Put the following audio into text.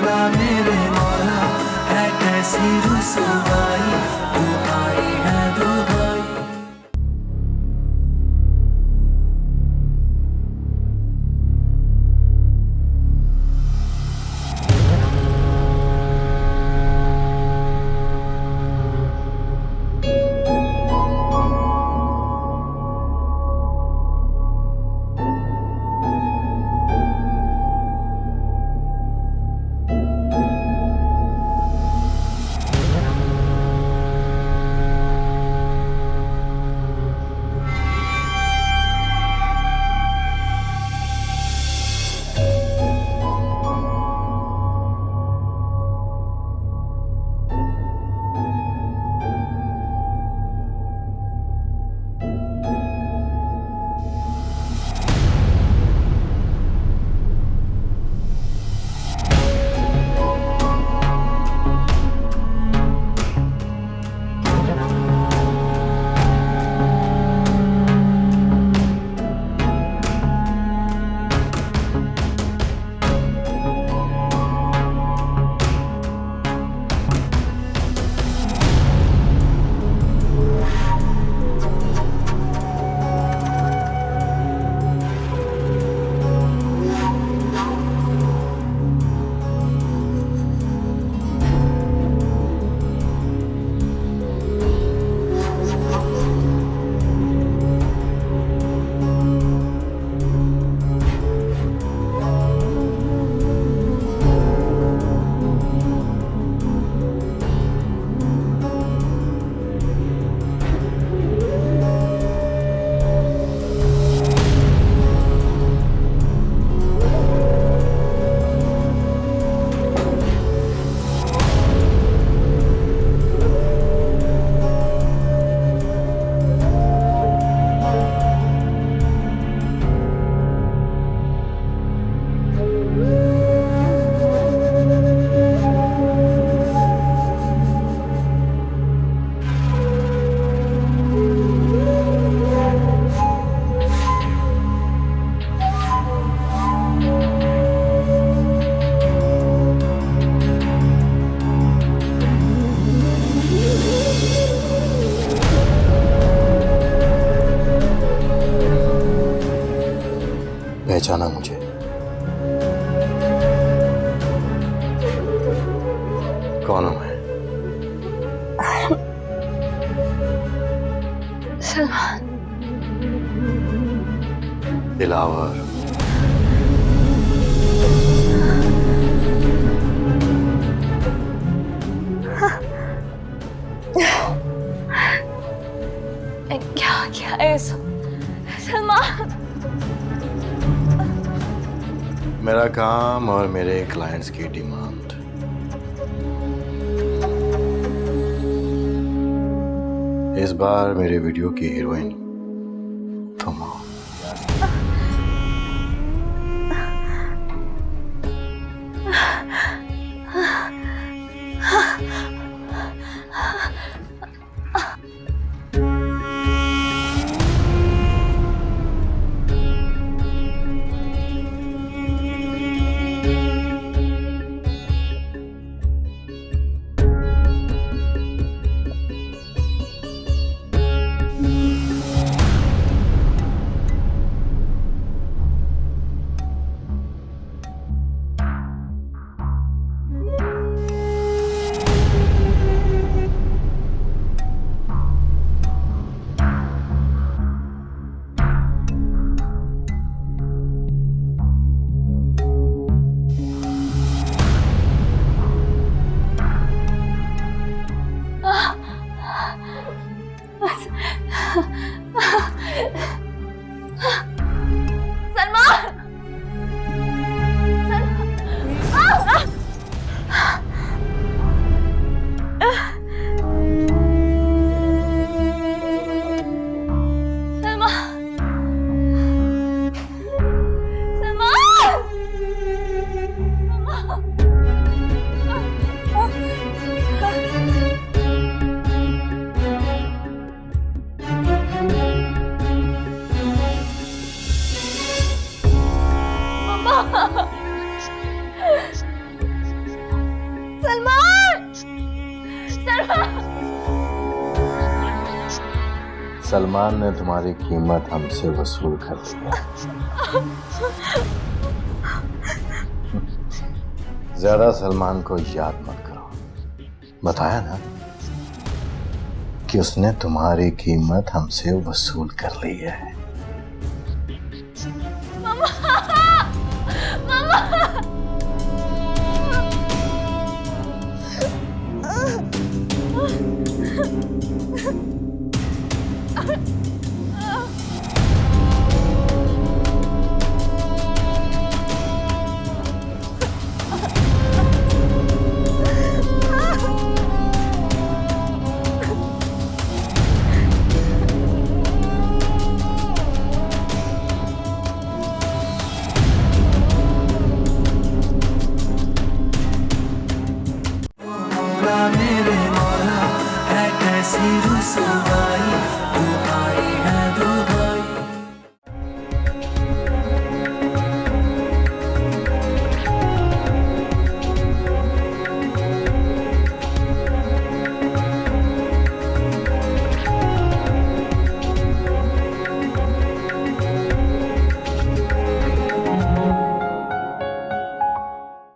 मौला मेरे मौला, है कैसी रुसवाई, तू आई है दुहाई। पहचाना मुझे? कौन हूं मैं? सलमान। दिलावर। क्या क्या है सलमान? मेरा काम और मेरे क्लाइंट्स की डिमांड। इस बार मेरे वीडियो की हीरोइन तुम हो। सलमान ने तुम्हारी कीमत हमसे वसूल कर ली है। ज्यादा सलमान को याद मत करो। बताया ना कि उसने तुम्हारी कीमत हमसे वसूल कर ली है। मेरे मौला है कैसी रुसवा